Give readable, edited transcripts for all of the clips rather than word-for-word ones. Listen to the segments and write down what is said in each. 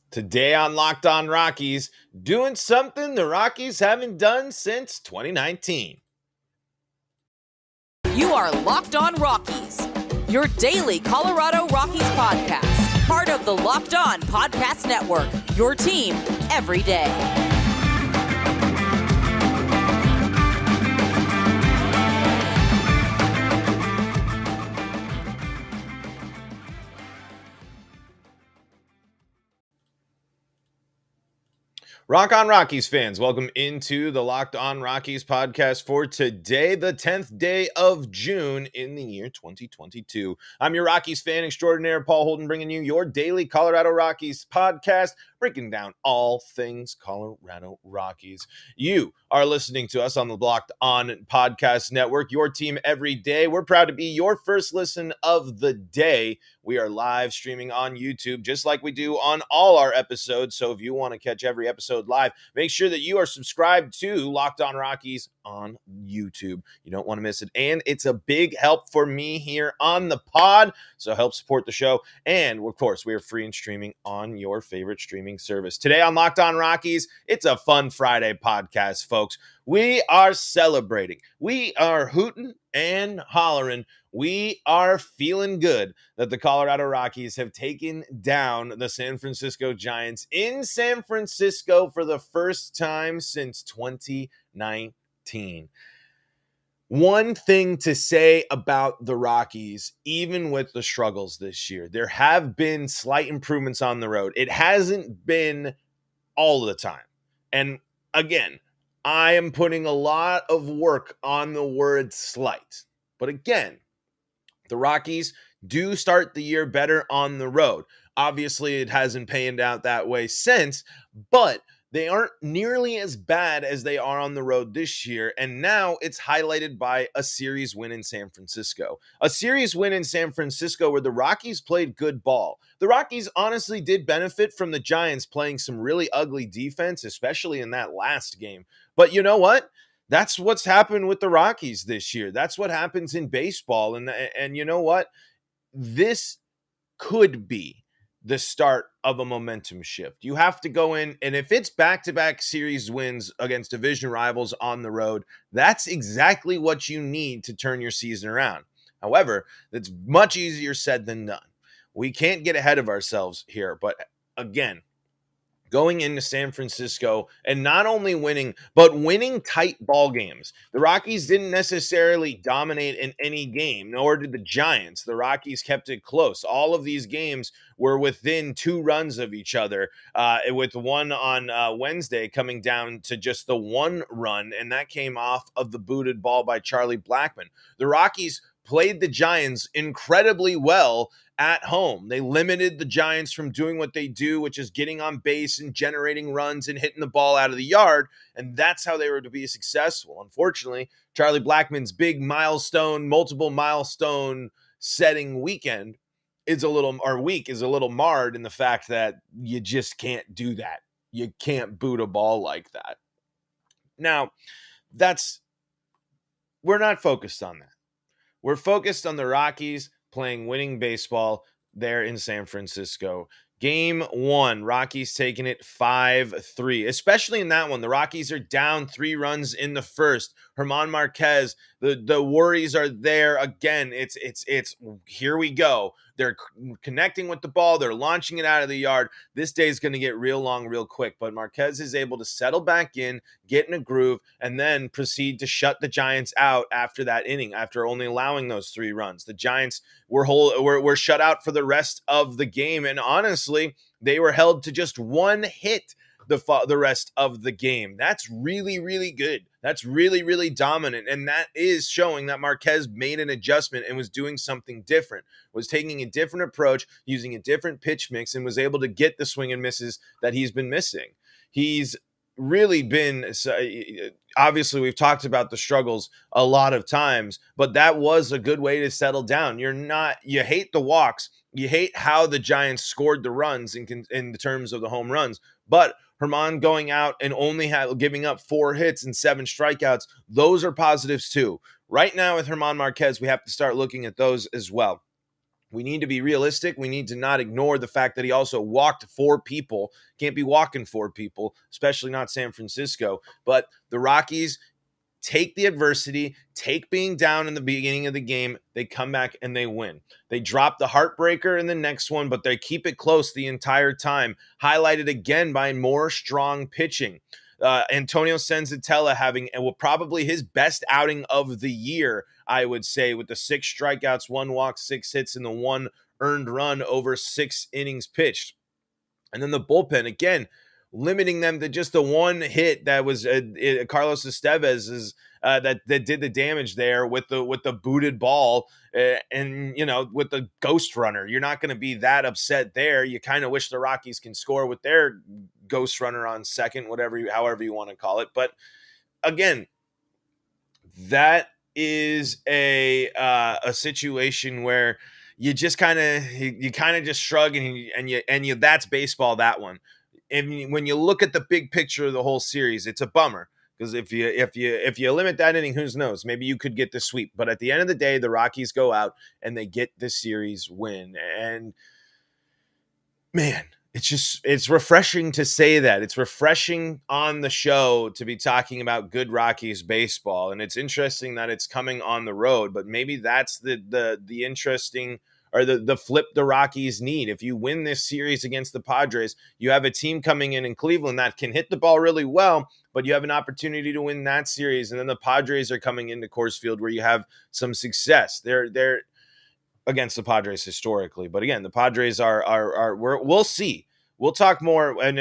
Today on Locked On Rockies, doing something the Rockies haven't done since 2019. You are Locked On Rockies, your daily Colorado Rockies podcast, part of the Locked On Podcast Network, your team every day. Rock on Rockies fans, welcome into the Locked On Rockies podcast for today, the 10th day of June in the year 2022. I'm your Rockies fan extraordinaire, Paul Holden, bringing you your daily Colorado Rockies podcast, breaking down all things Colorado Rockies. You are listening to us on the Locked On Podcast Network, your team every day. We're proud to be your first listen of the day. We are live streaming on YouTube, just like we do on all our episodes. So if you want to catch every episode live, make sure that you are subscribed to Locked On Rockies on YouTube. You don't want to miss it. And it's a big help for me here on the pod. So help support the show. And of course, we are free and streaming on your favorite streaming service. Today on Locked On Rockies, it's a fun Friday podcast, folks. We are celebrating. We are hooting and hollering. We are feeling good that the Colorado Rockies have taken down the San Francisco Giants in San Francisco for the first time since 2019. One thing to say about the Rockies, even with the struggles this year, there have been slight improvements on the road. It hasn't been all the time. And again, I am putting a lot of work on the word slight. But again, the Rockies do start the year better on the road. Obviously, it hasn't panned out that way since, but they aren't nearly as bad as they are on the road this year, and now it's highlighted by a series win in San Francisco. A series win in San Francisco where the Rockies played good ball. The Rockies honestly did benefit from the Giants playing some really ugly defense, especially in that last game. But you know what? That's what's happened with the Rockies this year. That's what happens in baseball. And you know what? This could be the start of a momentum shift. You have to go in, and if it's back-to-back series wins against division rivals on the road, that's exactly what you need to turn your season around. However, that's much easier said than done. We can't get ahead of ourselves here, but again, going into San Francisco and not only winning, but winning tight ball games. The Rockies didn't necessarily dominate in any game, nor did the Giants. The Rockies kept it close. All of these games were within 2 runs of each other, with one on Wednesday coming down to just the 1 run, and that came off of the booted ball by Charlie Blackmon. The Rockies played the Giants incredibly well at home. They limited the Giants from doing what they do, which is getting on base and generating runs and hitting the ball out of the yard, and that's how they were to be successful. Unfortunately, Charlie Blackmon's big multiple milestone setting weekend is a little marred in the fact that you just can't do that. You can't boot a ball like that. Now, we're not focused on that. We're focused on the Rockies playing winning baseball there in San Francisco. Game 1, Rockies taking it 5-3. Especially in that one, the Rockies are down 3 runs in the first. German Marquez, the worries are there again. It's here we go. They're connecting with the ball. They're launching it out of the yard. This day is going to get real long, real quick. But Marquez is able to settle back in, get in a groove, and then proceed to shut the Giants out after that inning, after only allowing those 3 runs. The Giants were shut out for the rest of the game. And honestly, they were held to just 1 hit the rest of the game. That's really, really good. That's really, really dominant. And that is showing that Marquez made an adjustment and was doing something different, was taking a different approach, using a different pitch mix, and was able to get the swing and misses that he's been missing. He's really been, obviously we've talked about the struggles a lot of times, but that was a good way to settle down. You hate the walks. You hate how the Giants scored the runs in terms of the home runs, but German going out and only giving up 4 hits and 7 strikeouts, those are positives too. Right now with German Marquez, we have to start looking at those as well. We need to be realistic. We need to not ignore the fact that he also walked 4 people. Can't be walking 4 people, especially not San Francisco. But the Rockies take the adversity, take being down in the beginning of the game. They come back and they win. They drop the heartbreaker in the next one, but they keep it close the entire time, highlighted again by more strong pitching. Antonio Senzatella having probably his best outing of the year, I would say, with the 6 strikeouts, 1 walk, 6 hits, and the 1 earned run over 6 innings pitched. And then the bullpen, again, limiting them to just the 1 hit that was Carlos Estevez's that did the damage there with the booted ball, and with the ghost runner. You're not going to be that upset there. You kind of wish the Rockies can score with their ghost runner on second, however you want to call it. But again, that is a situation where you just kind of just shrug and you that's baseball, that one. And when you look at the big picture of the whole series, it's a bummer, because if you limit that inning, who knows, maybe you could get the sweep. But at the end of the day, the Rockies go out and they get the series win. And man, it's refreshing to say that. It's refreshing on the show to be talking about good Rockies baseball. And it's interesting that it's coming on the road, but maybe that's the interesting, or the flip the Rockies need. If you win this series against the Padres, you have a team coming in Cleveland that can hit the ball really well, but you have an opportunity to win that series. And then the Padres are coming into Coors Field, where you have some success. They're against the Padres historically, but again, the Padres we'll see. We'll talk more, and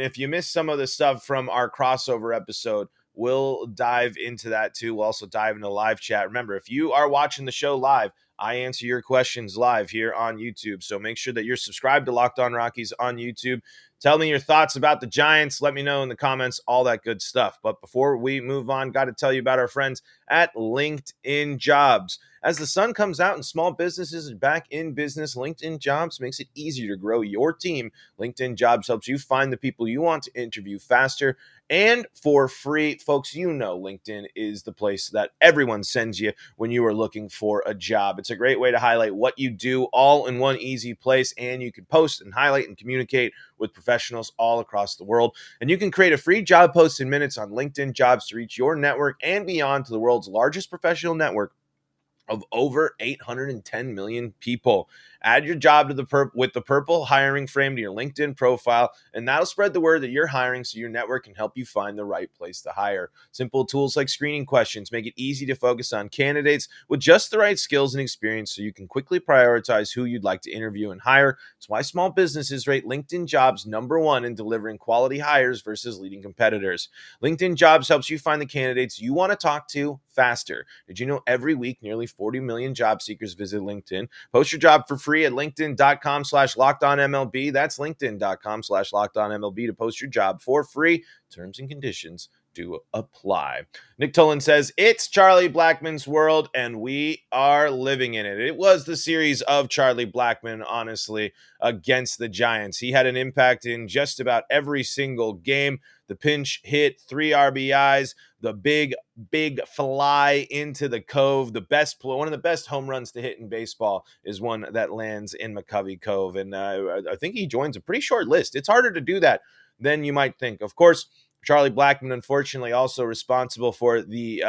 if you missed some of the stuff from our crossover episode, we'll dive into that too. We'll also dive into live chat. Remember, if you are watching the show live, I answer your questions live here on YouTube. So make sure that you're subscribed to Locked On Rockies on YouTube. Tell me your thoughts about the Giants. Let me know in the comments, all that good stuff. But before we move on, got to tell you about our friends at LinkedIn Jobs. As the sun comes out and small businesses are back in business, LinkedIn Jobs makes it easier to grow your team. LinkedIn Jobs helps you find the people you want to interview faster and for free. Folks, LinkedIn is the place that everyone sends you when you are looking for a job. It's a great way to highlight what you do all in one easy place, and you can post and highlight and communicate with professionals all across the world. And you can create a free job post in minutes on LinkedIn Jobs to reach your network and beyond to the world's largest professional network of over 810 million people. Add your job to with the purple hiring frame to your LinkedIn profile, and that'll spread the word that you're hiring, so your network can help you find the right place to hire. Simple tools like screening questions make it easy to focus on candidates with just the right skills and experience, so you can quickly prioritize who you'd like to interview and hire. It's why small businesses rate LinkedIn Jobs #1 in delivering quality hires versus leading competitors. LinkedIn Jobs helps you find the candidates you want to talk to faster. Did you know every week nearly 40 million job seekers visit LinkedIn? Post your job for free at linkedin.com/lockedonmlb. That's linkedin.com/lockedonmlb to post your job for free. Terms and conditions do apply. Nick Tolan says, it's Charlie Blackmon's world, and we are living in it. It was the series of Charlie Blackmon, honestly, against the Giants. He had an impact in just about every single game. The pinch hit, 3 RBIs, the big fly into the cove. One of the best home runs to hit in baseball is one that lands in McCovey Cove. And I think he joins a pretty short list. It's harder to do that than you might think. Of course, Charlie Blackmon, unfortunately, also responsible for the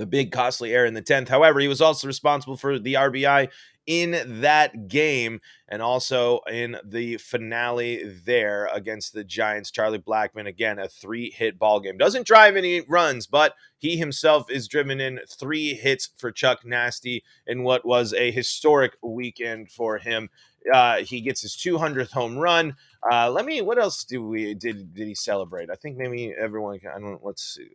big costly error in the 10th. However, he was also responsible for the RBI in that game, and also in the finale there against the Giants. Charlie Blackmon, again, a 3-hit ball game. Doesn't drive any runs, but he himself is driven in 3 hits for Chuck Nasty in what was a historic weekend for him. He gets his 200th home run. What else did he celebrate? I think maybe everyone can, I don't know, let's see.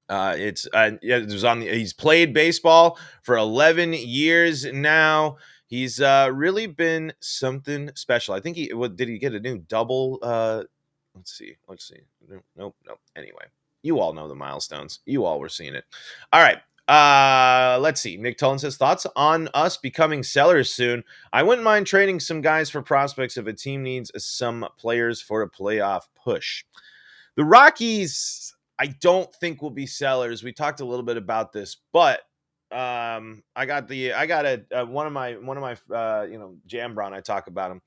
He's played baseball for 11 years now. He's really been something special. I think did he get a new double? Let's see. Nope. Anyway, you all know the milestones. You all were seeing it. All right. Let's see. Nick Tolan says, thoughts on us becoming sellers soon. I wouldn't mind trading some guys for prospects if a team needs some players for a playoff push. The Rockies, I don't think will be sellers. We talked a little bit about this, but I got one of my Jambron. I talk about him.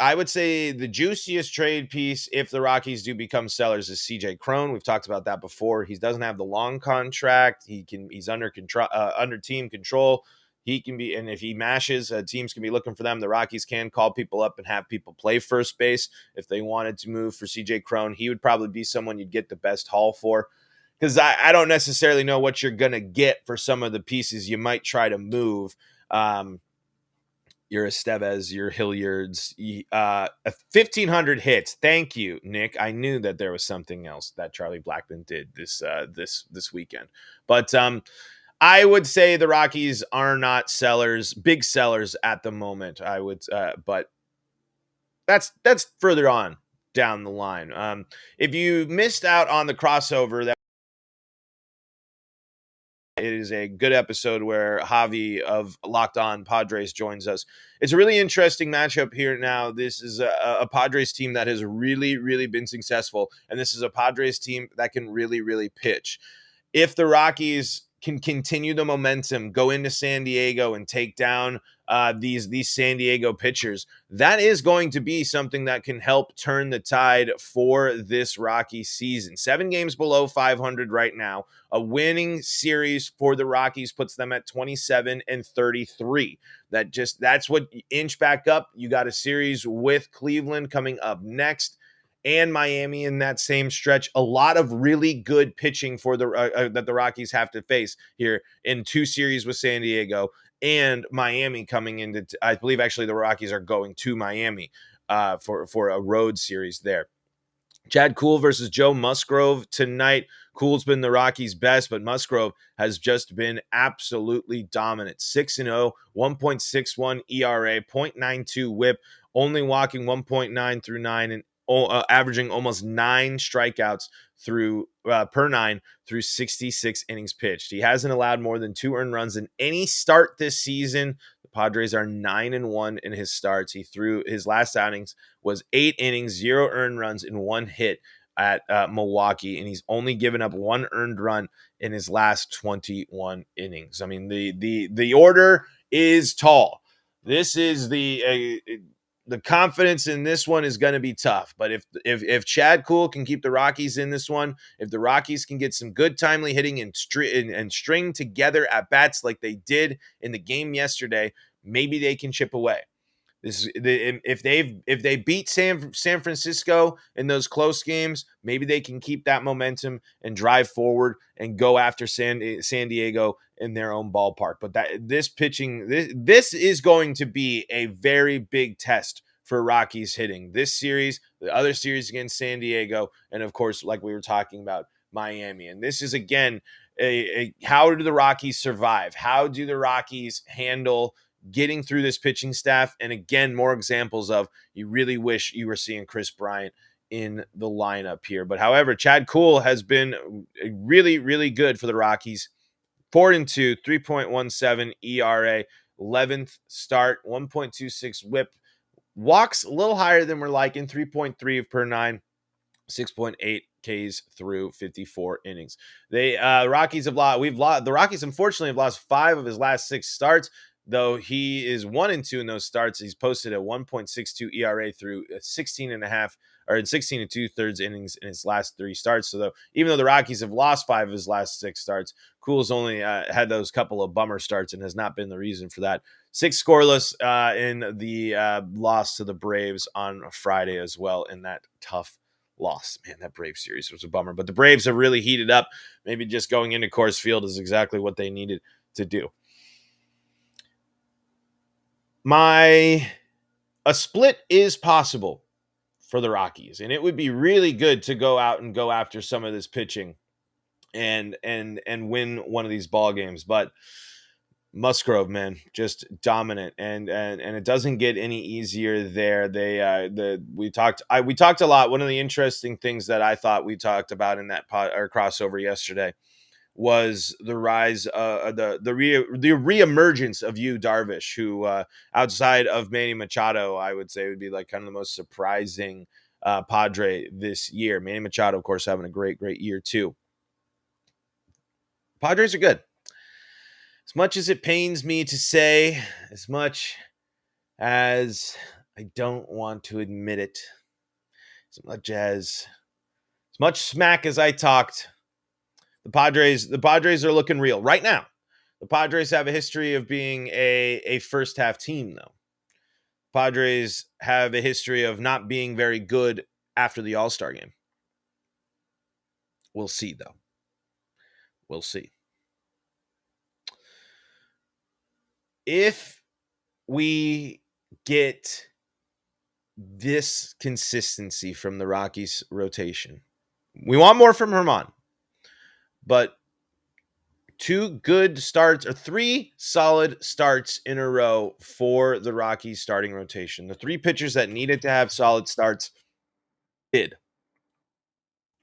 I would say the juiciest trade piece, if the Rockies do become sellers, is CJ Cron. We've talked about that before. He doesn't have the long contract. He's under control, under team control. He can be, and if he mashes, teams can be looking for them. The Rockies can call people up and have people play first base if they wanted to move for CJ Cron. He would probably be someone you'd get the best haul for, because I don't necessarily know what you're gonna get for some of the pieces you might try to move. Your Estevez, your Hilliards, 1,500 hits. Thank you, Nick. I knew that there was something else that Charlie Blackmon did this weekend. But I would say the Rockies are not big sellers at the moment. But that's further on down the line. If you missed out on the crossover, it is a good episode where Javi of Locked On Padres joins us. It's a really interesting matchup here now. This is a Padres team that has really, really been successful, and this is a Padres team that can really, really pitch. If the Rockies can continue the momentum, go into San Diego and take down these San Diego pitchers, that is going to be something that can help turn the tide for this Rockies season. 7 games below 500 right now. A winning series for the Rockies puts them at 27-33. That's what inch back up. You got a series with Cleveland coming up next, and Miami in that same stretch. A lot of really good pitching for that the Rockies have to face here in 2 series with San Diego and Miami coming into. I believe actually the Rockies are going to Miami for a road series there. Chad Kuhl versus Joe Musgrove tonight. Kuhl's been the Rockies' best, but Musgrove has just been absolutely dominant. 6-0, 1.61 ERA, 0.92 WHIP, only walking 1.9 through 9, and averaging almost 9 strikeouts per 9 through 66 innings pitched. He hasn't allowed more than 2 earned runs in any start this season. The Padres are 9-1 in his starts. He threw his last outings was 8 innings, 0 earned runs, and 1 hit at Milwaukee, and he's only given up 1 earned run in his last 21 innings. I mean, the order is tall. This is the confidence in this one is going to be tough. But if Chad Kuhl can keep the Rockies in this one, if the Rockies can get some good timely hitting and string together at bats like they did in the game yesterday, maybe they can chip away. If they beat San Francisco in those close games, maybe they can keep that momentum and drive forward and go after San Diego in their own ballpark. But this is going to be a very big test for Rockies hitting this series, the other series against San Diego, and of course, like we were talking about, Miami. And this is again how do the Rockies survive? How do the Rockies handle getting through this pitching staff? And again, more examples of you really wish you were seeing Chris Bryant in the lineup here. But however, Chad Kuhl has been really, really good for the Rockies. 4-2, 3.17 ERA, 11th start, 1.26 WHIP. Walks a little higher than we're liking, 3.3 per 9, 6.8 Ks through 54 innings. The Rockies unfortunately have lost 5 of his last 6 starts. Though he is 1-2 in those starts, he's posted a 1.62 ERA through 16 and 2/3 innings in his last 3 starts. So even though the Rockies have lost 5 of his last 6 starts, Kuhl's only had those couple of bummer starts and has not been the reason for that. 6 scoreless in the loss to the Braves on Friday as well in that tough loss. Man, that Braves series was a bummer. But the Braves have really heated up. Maybe just going into Coors Field is exactly what they needed to do. A split is possible for the Rockies, and it would be really good to go out and go after some of this pitching and win one of these ball games. But Musgrove, man, just dominant, and it doesn't get any easier there. We talked a lot. One of the interesting things that I thought we talked about in that crossover yesterday was the rise, the reemergence of Yu Darvish, who outside of Manny Machado, I would say would be like kind of the most surprising Padre this year. Manny Machado, of course, having a great year too. Padres are good. As much as it pains me to say, as much as I don't want to admit it, as much smack as I talked, the Padres are looking real right now. The Padres have a history of being a first half team, though. Padres have a history of not being very good after the All-Star game. We'll see, though. We'll see. If we get this consistency from the Rockies rotation, we want more from Herman, but 2 good starts or 3 solid starts in a row for the Rockies starting rotation. The 3 pitchers that needed to have solid starts did.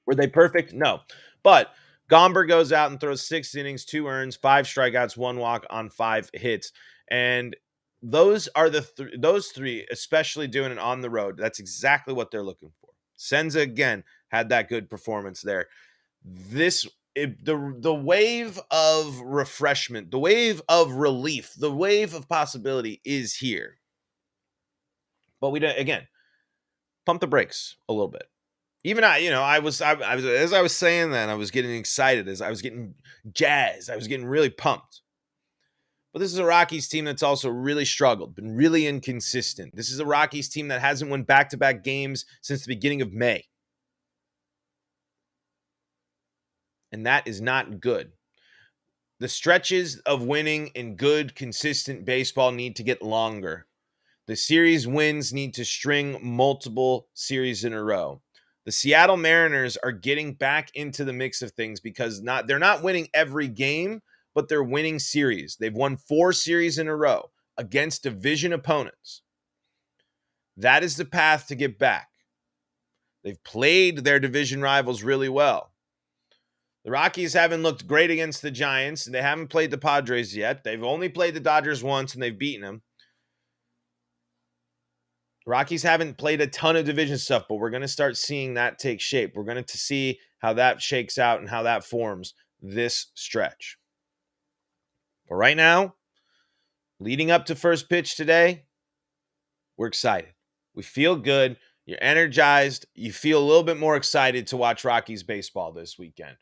Were they perfect? No. But Gomber goes out and throws 6 innings, 2 earns, 5 strikeouts, 1 walk on 5 hits. And those are those 3, especially doing it on the road. That's exactly what they're looking for. Senza again had that good performance there. The wave of refreshment, the wave of relief, the wave of possibility is here. But we don't, again, pump the brakes a little bit. Even I was as I was saying that, I was getting excited, as I was getting jazzed, I was getting really pumped. But this is a Rockies team that's also really struggled, been really inconsistent. This is a Rockies team that hasn't won back-to-back games since the beginning of May. And that is not good. The stretches of winning in good, consistent baseball need to get longer. The series wins need to string multiple series in a row. The Seattle Mariners are getting back into the mix of things because they're not winning every game, but they're winning series. They've won 4 series in a row against division opponents. That is the path to get back. They've played their division rivals really well. The Rockies haven't looked great against the Giants, and they haven't played the Padres yet. They've only played the Dodgers once, and they've beaten them. Rockies haven't played a ton of division stuff, but we're going to start seeing that take shape. We're going to see how that shakes out and how that forms this stretch. But right now, leading up to first pitch today, we're excited. We feel good. You're energized. You feel a little bit more excited to watch Rockies baseball this weekend.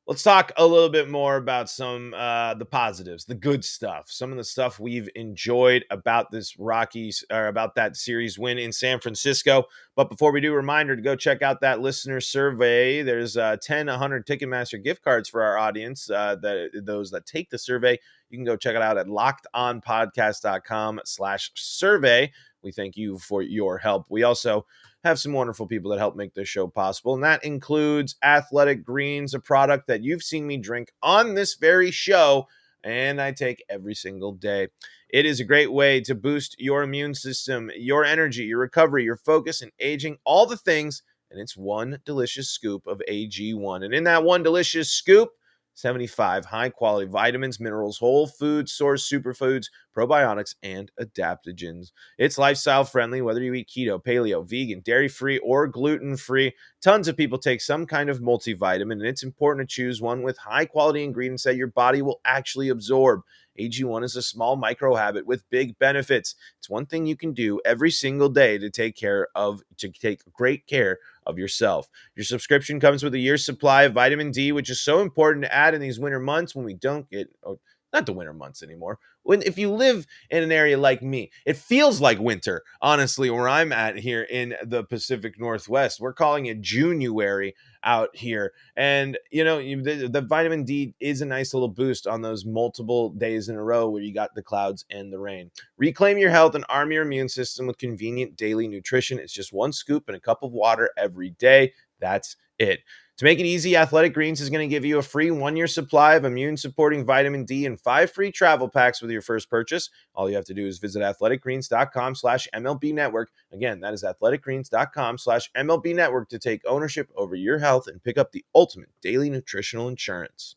Let's talk a little bit more about some the positives, the good stuff, some of the stuff we've enjoyed about this Rockies, or about that series win in San Francisco. But before we do, reminder to go check out that listener survey. There's 10 100 Ticketmaster gift cards for our audience, those that take the survey. You can go check it out at lockedonpodcast.com/survey. We thank you for your help. We also have some wonderful people that help make this show possible, and that includes Athletic Greens, a product that you've seen me drink on this very show, and I take every single day. It is a great way to boost your immune system, your energy, your recovery, your focus, and aging, all the things, and it's one delicious scoop of AG1. And in that one delicious scoop, 75 high-quality vitamins, minerals, whole food source superfoods, probiotics, and adaptogens. It's lifestyle-friendly, whether you eat keto, paleo, vegan, dairy-free, or gluten-free. Tons of people take some kind of multivitamin, and it's important to choose one with high-quality ingredients that your body will actually absorb. AG1 is a small micro habit with big benefits. It's one thing you can do every single day to take great care of yourself. Your subscription comes with a year's supply of vitamin D, which is so important to add in these winter months when we don't get, not the winter months anymore. If you live in an area like me, it feels like winter, honestly, where I'm at here in the Pacific Northwest. We're calling it January out here. And, the vitamin D is a nice little boost on those multiple days in a row where you got the clouds and the rain. Reclaim your health and arm your immune system with convenient daily nutrition. It's just 1 scoop and a cup of water every day. That's it. To make it easy, Athletic Greens is going to give you a free 1-year supply of immune-supporting vitamin D and 5 free travel packs with your first purchase. All you have to do is visit athleticgreens.com/MLB network. Again, that is athleticgreens.com/MLB network to take ownership over your health and pick up the ultimate daily nutritional insurance.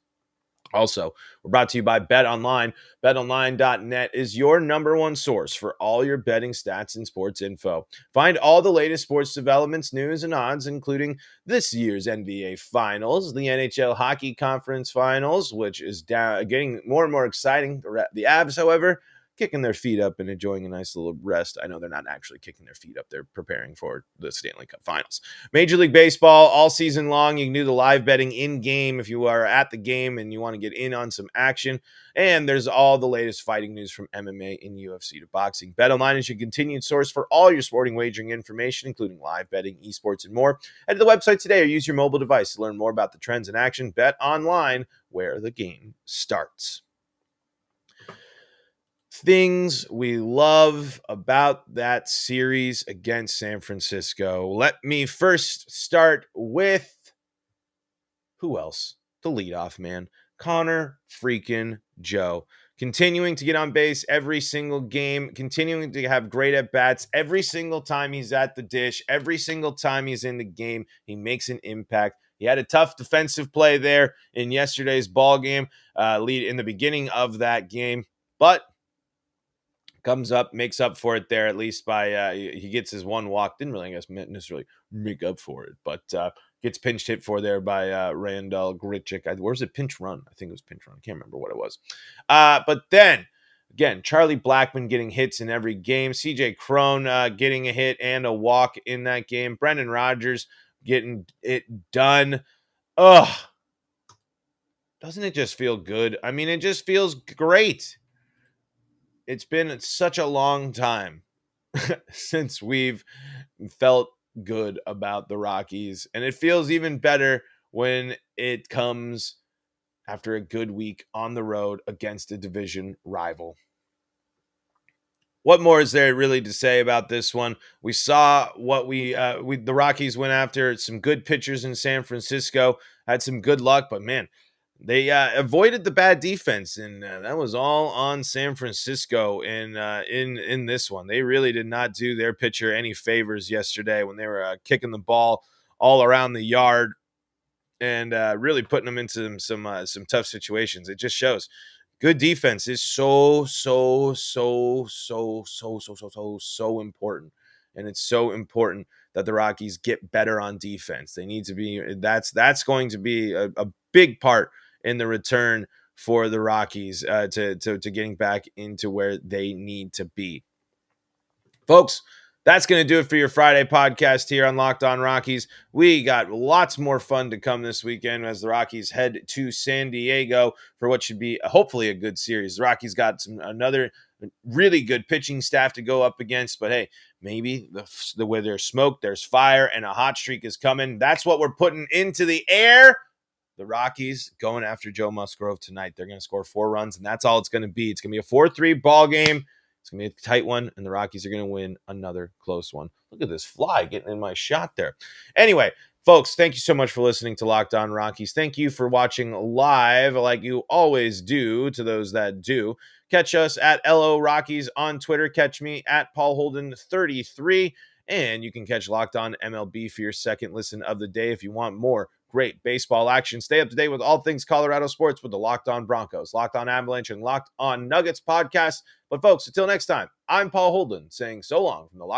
Also, we're brought to you by BetOnline. BetOnline.net is your number one source for all your betting stats and sports info. Find all the latest sports developments, news, and odds, including this year's NBA Finals, the NHL Hockey Conference Finals, which is getting more and more exciting. The Avs, however, kicking their feet up and enjoying a nice little rest. I know they're not actually kicking their feet up. They're preparing for the Stanley Cup Finals. Major League Baseball all season long. You can do the live betting in-game if you are at the game and you want to get in on some action. And there's all the latest fighting news from MMA and UFC to boxing. BetOnline is your continued source for all your sporting wagering information, including live betting, esports, and more. Head to the website today or use your mobile device to learn more about the trends in action. BetOnline, where the game starts. Things we love about that series against San Francisco. Let me first start with who else? The leadoff man, Connor freaking Joe. Continuing to get on base every single game, continuing to have great at-bats every single time he's at the dish, every single time he's in the game, he makes an impact. He had a tough defensive play there in yesterday's ball game, lead in the beginning of that game, but comes up, makes up for it there, at least by he gets his one walk. Didn't really, I guess, necessarily make up for it, but gets pinch hit for there by Randall Grichuk. Where was it? Pinch run. I think it was pinch run. I can't remember what it was. But then, again, Charlie Blackmon getting hits in every game. CJ Cron getting a hit and a walk in that game. Brendan Rodgers getting it done. Ugh. Doesn't it just feel good? I mean, it just feels great. It's been such a long time since we've felt good about the Rockies, and it feels even better when it comes after a good week on the road against a division rival. What more is there really to say about this one? We saw what the Rockies went after. Some good pitchers in San Francisco, had some good luck, but man, they avoided the bad defense, and that was all on San Francisco in this one. They really did not do their pitcher any favors yesterday when they were kicking the ball all around the yard and really putting them into some tough situations. It just shows good defense is so important. And it's so important that the Rockies get better on defense. They need to be, that's going to be a big part in the return for the Rockies to getting back into where they need to be. Folks, that's going to do it for your Friday podcast here on Locked On Rockies. We got lots more fun to come this weekend as the Rockies head to San Diego for what should be hopefully a good series. The Rockies got another really good pitching staff to go up against, but hey, maybe the where there's smoke, there's fire, and a hot streak is coming. That's what we're putting into the air. The Rockies going after Joe Musgrove tonight. They're going to score 4 runs, and that's all it's going to be. It's going to be a 4-3 ball game. It's going to be a tight one, and the Rockies are going to win another close one. Look at this fly getting in my shot there. Anyway, folks, thank you so much for listening to Locked On Rockies. Thank you for watching live like you always do to those that do. Catch us at LO Rockies on Twitter. Catch me at Paul Holden 33. And you can catch Locked On MLB for your second listen of the day if you want more great baseball action. Stay up to date with all things Colorado sports with the Locked On Broncos, Locked On Avalanche, and Locked On Nuggets podcast. But folks, until next time, I'm Paul Holden saying so long from the Locked